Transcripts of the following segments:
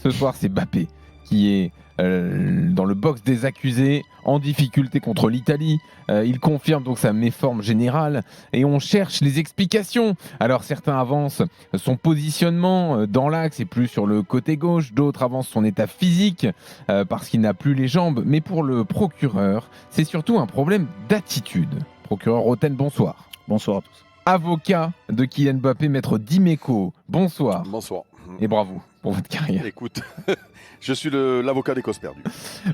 Ce soir, c'est Mbappé qui est dans le box des accusés, en difficulté contre l'Italie. Il confirme donc sa méforme générale et on cherche les explications. Alors certains avancent son positionnement dans l'axe et plus sur le côté gauche, d'autres avancent son état physique parce qu'il n'a plus les jambes. Mais pour le procureur, c'est surtout un problème d'attitude. Procureur Roten, bonsoir. Bonsoir à tous. Avocat de Kylian Mbappé, maître Dimeco, bonsoir. Bonsoir. Et bravo pour votre carrière. Écoute, je suis l'avocat des causes perdues.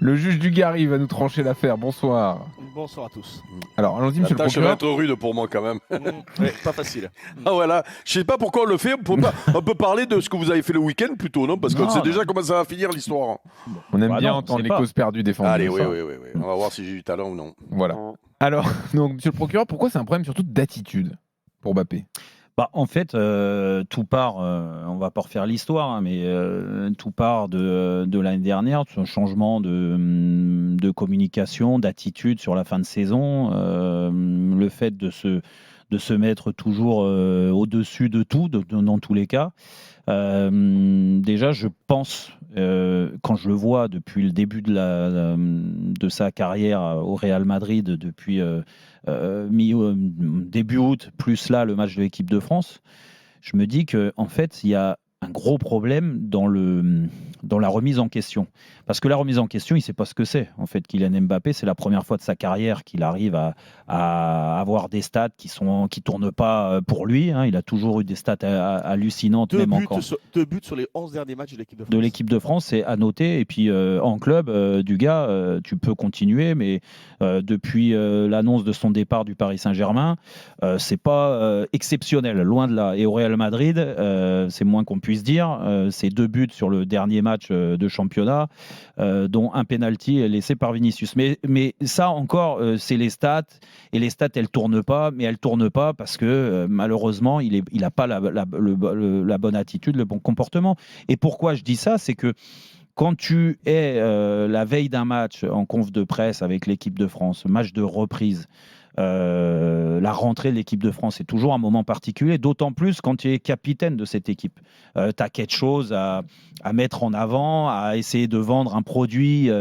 Le juge Dugarry va nous trancher l'affaire. Bonsoir. Bonsoir à tous. Alors, allons-y, monsieur le La tâche va procureur. être rude pour moi quand même. Ouais, pas facile. Ah voilà, je sais pas pourquoi on le fait. On peut parler de ce que vous avez fait le week-end plutôt, non? Parce qu'on sait déjà comment ça va finir l'histoire. On aime Bah bien non, entendre c'est les pas. causes perdues défendues. Allez, oui, ça. oui, oui, oui. On va voir si j'ai du talent ou non. Voilà. Alors, donc, monsieur le procureur, pourquoi c'est un problème surtout d'attitude pour Mbappé? Bah, en fait, tout part, on va pas refaire l'histoire, hein, mais tout part de l'année dernière, de ce changement de communication, d'attitude sur la fin de saison, le fait de se mettre toujours au-dessus de tout, dans tous les cas. Déjà, je pense, quand je le vois depuis le début de sa carrière au Real Madrid, depuis début août, plus là le match de l'équipe de France, je me dis qu'en fait, il y a un gros problème dans la remise en question. Parce que la remise en question, il ne sait pas ce que c'est. En fait, Kylian Mbappé, c'est la première fois de sa carrière qu'il arrive à avoir des stats qui tournent pas pour lui. Hein. Il a toujours eu des stats hallucinantes, même encore. 2 buts sur les 11 derniers matchs de l'équipe de France. De l'équipe de France, c'est à noter. Et puis en club, du gars, tu peux continuer, mais depuis l'annonce de son départ du Paris Saint-Germain, c'est pas exceptionnel, loin de là. Et au Real Madrid, c'est moins qu'on puisse dire. C'est 2 buts sur le dernier match de championnat, dont un penalty laissé par Vinicius. Mais ça encore, c'est les stats. Et les stats, elles tournent pas, mais elles tournent pas parce que malheureusement, il n'a pas la bonne attitude, le bon comportement. Et pourquoi je dis ça, c'est que quand tu es la veille d'un match en conf de presse avec l'équipe de France, match de reprise, la rentrée de l'équipe de France est toujours un moment particulier, d'autant plus quand tu es capitaine de cette équipe. Tu as quelque chose à mettre en avant, à essayer de vendre un produit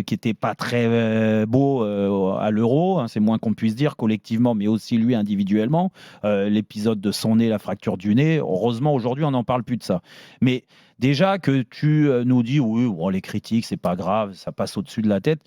qui n'était pas très beau à l'Euro, hein, c'est moins qu'on puisse dire collectivement, mais aussi lui individuellement. L'épisode de son nez, la fracture du nez, heureusement aujourd'hui on n'en parle plus de ça. Mais déjà que tu nous dis oui, bon, les critiques, c'est pas grave, ça passe au-dessus de la tête,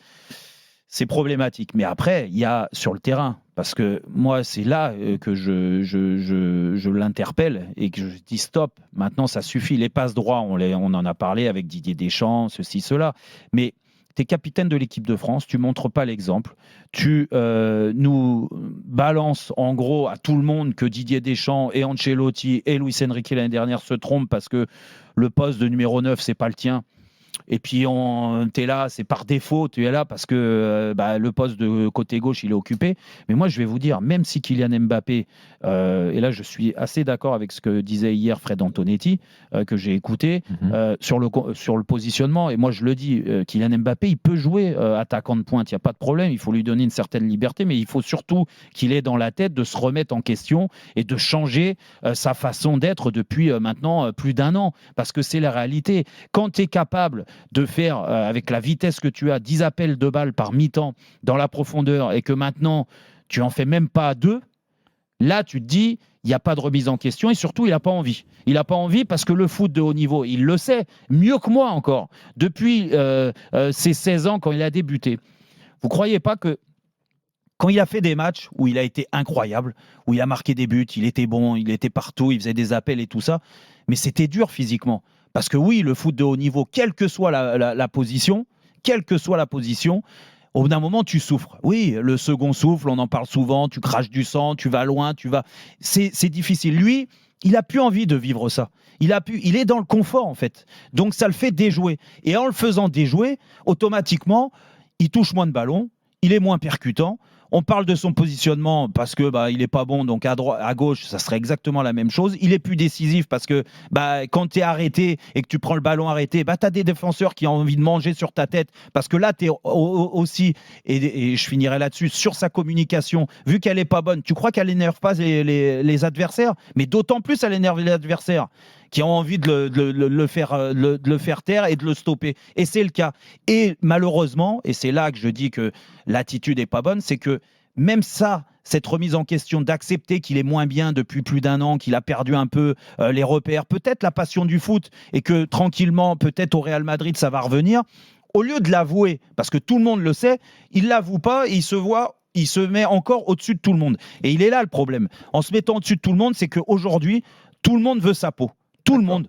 c'est problématique. Mais après, il y a sur le terrain, parce que moi, c'est là que je l'interpelle et que je dis stop, maintenant ça suffit. Les passes droits, on en a parlé avec Didier Deschamps, ceci, cela. Mais tu es capitaine de l'équipe de France, tu montres pas l'exemple. Tu nous balances en gros à tout le monde que Didier Deschamps et Ancelotti et Luis Enrique l'année dernière se trompent parce que le poste de numéro 9, c'est pas le tien. Et puis tu es là, c'est par défaut, tu es là parce que le poste de côté gauche, il est occupé. Mais moi, je vais vous dire, même si Kylian Mbappé, et là je suis assez d'accord avec ce que disait hier Fred Antonetti, que j'ai écouté, sur le positionnement, et moi je le dis, Kylian Mbappé, il peut jouer attaquant de pointe, il n'y a pas de problème, il faut lui donner une certaine liberté, mais il faut surtout qu'il ait dans la tête de se remettre en question et de changer sa façon d'être depuis maintenant plus d'1 an, parce que c'est la réalité. Quand tu es capable de faire, avec la vitesse que tu as, 10 appels de balles par mi-temps dans la profondeur et que maintenant, tu en fais même pas 2, là, tu te dis, il n'y a pas de remise en question et surtout, il n'a pas envie. Il n'a pas envie parce que le foot de haut niveau, il le sait, mieux que moi encore, depuis ses 16 ans quand il a débuté. Vous ne croyez pas que quand il a fait des matchs où il a été incroyable, où il a marqué des buts, il était bon, il était partout, il faisait des appels et tout ça, mais c'était dur physiquement. Parce que oui, le foot de haut niveau, quelle que soit la position, au bout d'un moment, tu souffres. Oui, le second souffle, on en parle souvent, tu craches du sang, tu vas loin, c'est difficile. Lui, il n'a plus envie de vivre ça. Il est dans le confort, en fait. Donc, ça le fait déjouer. Et en le faisant déjouer, automatiquement, il touche moins de ballons, il est moins percutant. On parle de son positionnement parce que il est pas bon, donc à droite, à gauche, ça serait exactement la même chose. Il est plus décisif parce que quand tu es arrêté et que tu prends le ballon arrêté, tu as des défenseurs qui ont envie de manger sur ta tête parce que là, tu es aussi, et je finirai là-dessus, sur sa communication, vu qu'elle est pas bonne. Tu crois qu'elle énerve pas les adversaires, mais d'autant plus elle énerve les adversaires qui ont envie de le faire taire et de le stopper. Et c'est le cas. Et malheureusement, et c'est là que je dis que l'attitude est pas bonne, c'est que même ça, cette remise en question, d'accepter qu'il est moins bien depuis plus d'un an, qu'il a perdu un peu les repères, peut-être la passion du foot, et que tranquillement, peut-être au Real Madrid, ça va revenir, au lieu de l'avouer, parce que tout le monde le sait, il ne l'avoue pas et il se met encore au-dessus de tout le monde. Et il est là le problème. En se mettant au-dessus de tout le monde, c'est qu'aujourd'hui, tout le monde veut sa peau. Tout le monde.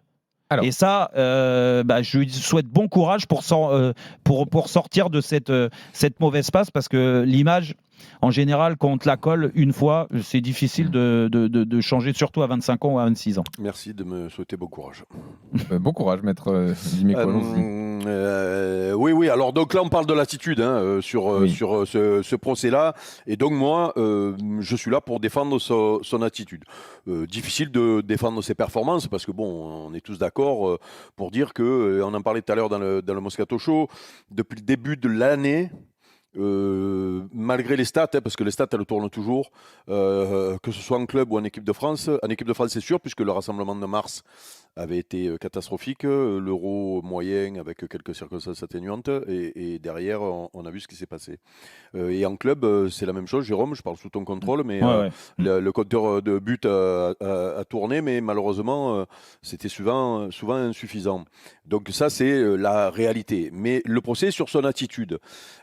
Alors. Et ça, je lui souhaite bon courage pour sortir de cette mauvaise passe, parce que l'image, en général, quand on te la colle une fois, c'est difficile de changer, surtout à 25 ans ou à 26 ans. Merci de me souhaiter bon courage. Bon courage, maître Dimeco. Oui. Alors, donc là, on parle de l'attitude sur ce procès-là. Et donc, moi, je suis là pour défendre son attitude. Difficile de défendre ses performances parce que, on est tous d'accord pour dire que, on en parlait tout à l'heure dans le Moscato Show, depuis le début de l'année, malgré les stats, parce que les stats elles tournent toujours, que ce soit en club ou en équipe de France. En équipe de France, c'est sûr, puisque le rassemblement de mars avait été catastrophique, l'euro moyen avec quelques circonstances atténuantes, et derrière on a vu ce qui s'est passé. Et en club, c'est la même chose. Jérôme, je parle sous ton contrôle, mais le compteur de buts a tourné, mais malheureusement c'était souvent insuffisant. Donc ça, c'est la réalité. Mais le procès sur son attitude.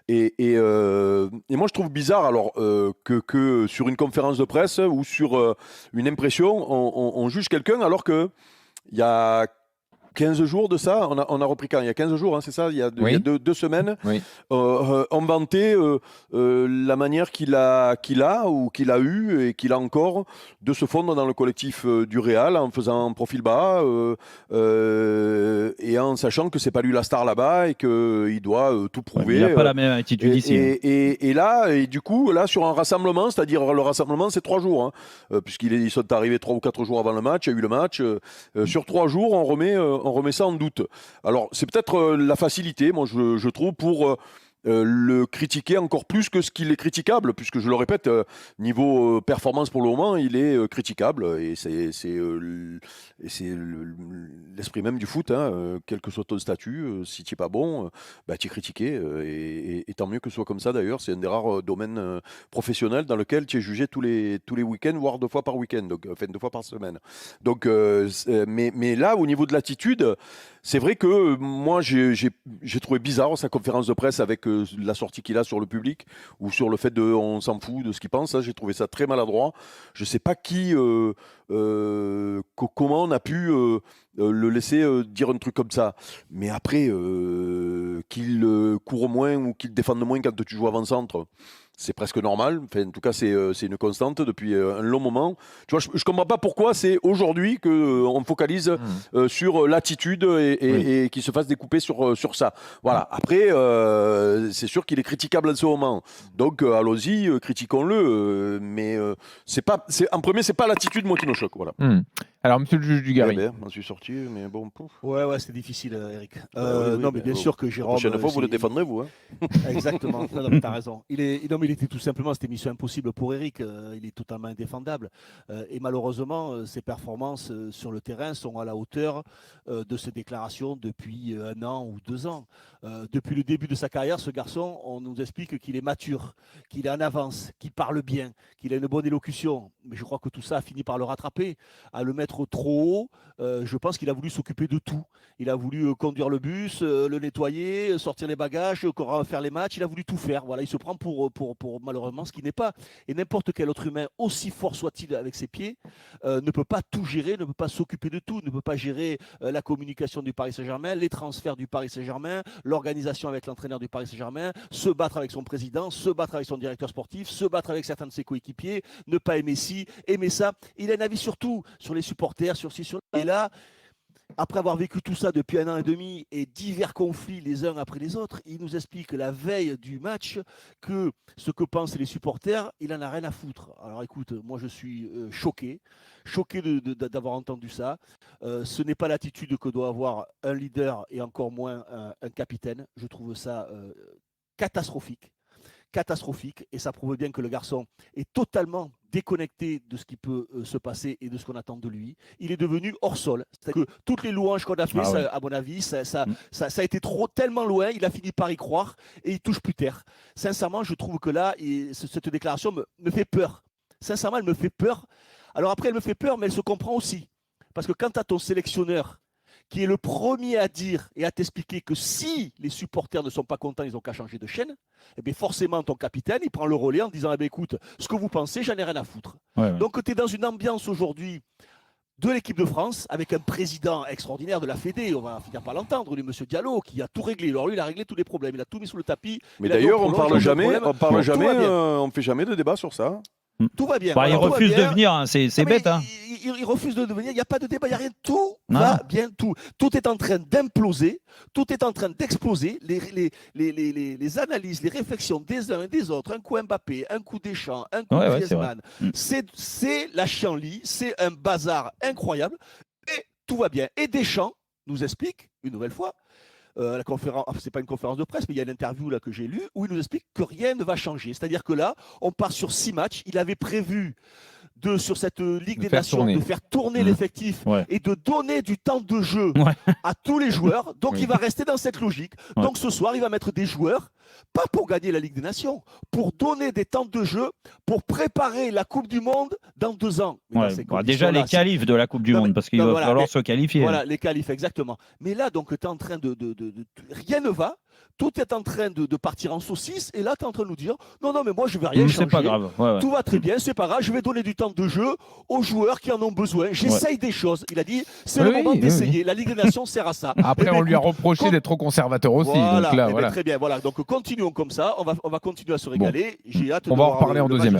Et moi, je trouve bizarre alors que sur une conférence de presse ou sur une impression, on juge quelqu'un alors que il y a 15 jours de ça, on a repris quand? Il y a 15 jours, c'est ça? Il y a deux semaines. Oui. On vantait la manière qu'il a ou qu'il a eu et qu'il a encore de se fondre dans le collectif du Real en faisant un profil bas et en sachant que c'est pas lui la star là-bas et qu'il doit tout prouver. Il n'a pas la même attitude ici. Et du coup, là, sur un rassemblement, c'est-à-dire le rassemblement, c'est 3 jours, puisqu'ils sont arrivés 3 ou 4 jours avant le match, il y a eu le match. Sur 3 jours, on remet ça en doute. Alors, c'est peut-être la facilité, moi, je trouve, pour le critiquer encore plus que ce qu'il est critiquable, puisque, je le répète, niveau performance pour le moment, il est critiquable, et c'est l'esprit même du foot, quel que soit ton statut, si tu n'es pas bon, tu es critiqué, et tant mieux que ce soit comme ça d'ailleurs. C'est un des rares domaines professionnels dans lequel tu es jugé tous les week-ends, voire 2 fois par week-end, donc 2 fois par semaine. Donc, mais là, au niveau de l'attitude, c'est vrai que moi, j'ai trouvé bizarre sa conférence de presse avec la sortie qu'il a sur le public ou sur le fait on s'en fout de ce qu'il pense. J'ai trouvé ça très maladroit. Je ne sais pas comment on a pu le laisser dire un truc comme ça. Mais après, qu'il court moins ou qu'il défende moins quand tu joues avant-centre, c'est presque normal. Enfin, en tout cas, c'est une constante depuis un long moment. Tu vois, je ne comprends pas pourquoi c'est aujourd'hui qu'on focalise sur l'attitude et qu'il se fasse découper sur ça. Voilà. Après, c'est sûr qu'il est critiquable en ce moment. Donc, allons-y, critiquons-le. Mais en premier, c'est pas l'attitude, moi, qui me choque. Voilà. Alors, monsieur le juge Dugarry. J'en suis sorti, mais bon. Pouf. Ouais, c'est difficile, Eric. Non, mais bien sûr que Jérôme. La prochaine fois, vous le défendrez, vous. Exactement. Non, mais t'as raison. Il était tout simplement, c'était mission impossible pour Eric. Il est totalement indéfendable. Et malheureusement, ses performances sur le terrain sont à la hauteur de ses déclarations depuis 1 an ou 2 ans. Depuis le début de sa carrière, ce garçon, on nous explique qu'il est mature, qu'il est en avance, qu'il parle bien, qu'il a une bonne élocution. Mais je crois que tout ça a fini par le rattraper, à le mettre trop haut. Je pense qu'il a voulu s'occuper de tout. Il a voulu conduire le bus, le nettoyer, sortir les bagages, faire les matchs. Il a voulu tout faire. Voilà, il se prend pour malheureusement ce qui n'est pas. Et n'importe quel autre humain, aussi fort soit-il avec ses pieds, ne peut pas tout gérer, ne peut pas s'occuper de tout, ne peut pas gérer la communication du Paris Saint-Germain, les transferts du Paris Saint-Germain, l'organisation avec l'entraîneur du Paris Saint-Germain, se battre avec son président, se battre avec son directeur sportif, se battre avec certains de ses coéquipiers, ne pas aimer ci, aimer ça. Il a un avis sur tout, sur les supporters, sur ci, sur là. Et là, après avoir vécu tout ça depuis 1 an et demi et divers conflits les uns après les autres, il nous explique la veille du match que ce que pensent les supporters, il en a rien à foutre. Alors écoute, moi je suis choqué d'avoir entendu ça. Ce n'est pas l'attitude que doit avoir un leader et encore moins un capitaine. Je trouve ça catastrophique. Et ça prouve bien que le garçon est totalement déconnecté de ce qui peut se passer et de ce qu'on attend de lui. Il est devenu hors sol. C'est-à-dire que toutes les louanges qu'on a fait, à mon avis, ça a été tellement loin, il a fini par y croire et il touche plus terre. Sincèrement, je trouve que là, cette déclaration me fait peur. Sincèrement, elle me fait peur. Alors après, elle me fait peur, mais elle se comprend aussi. Parce que quand tu as ton sélectionneur qui est le premier à dire et à t'expliquer que si les supporters ne sont pas contents, ils n'ont qu'à changer de chaîne, eh bien forcément, ton capitaine, il prend le relais en disant écoute, ce que vous pensez, j'en ai rien à foutre. Ouais. Donc, tu es dans une ambiance aujourd'hui de l'équipe de France avec un président extraordinaire de la Fédé, on va finir par l'entendre, lui, M. Diallo, qui a tout réglé. Alors, lui, il a réglé tous les problèmes, il a tout mis sous le tapis. Mais d'ailleurs, on ne fait jamais de débat sur ça. Tout va bien. Bah, il refuse de venir, hein. C'est bête. Hein. Il refuse de venir, il n'y a pas de débat, il n'y a rien. Tout va bien, tout. Tout est en train d'imploser, tout est en train d'exploser. Les analyses, les réflexions des uns et des autres, un coup Mbappé, un coup Deschamps, un coup Griezmann, c'est la chienlit, c'est un bazar incroyable. Et tout va bien. Et Deschamps nous explique, une nouvelle fois, la conférence, c'est pas une conférence de presse, mais il y a une interview là que j'ai lue où il nous explique que rien ne va changer. C'est-à-dire que là, on part sur 6 matchs. Il avait prévu sur cette Ligue des Nations de faire tourner l'effectif et de donner du temps de jeu à tous les joueurs. Donc il va rester dans cette logique. Donc ce soir, il va mettre des joueurs, pas pour gagner la Ligue des Nations, pour donner des temps de jeu, pour préparer la Coupe du Monde dans 2 ans. Déjà les qualifs de la Coupe du Monde, parce qu'il va falloir se qualifier. Voilà, les qualifs, exactement. Mais là, donc, tu es en train rien ne va. Tout est en train de partir en saucisse. Et là, tu es en train de nous dire non, mais moi, je ne vais rien changer. C'est pas grave. Tout va très bien, c'est pas grave. Je vais donner du temps de jeu aux joueurs qui en ont besoin. J'essaye des choses. Il a dit c'est le moment d'essayer. La Ligue des Nations sert à ça. Après, on lui a reproché d'être trop conservateur aussi. Voilà, donc là, très bien. Voilà. Donc, continuons comme ça. On va continuer à se régaler. J'ai hâte on va en reparler en deuxième heure.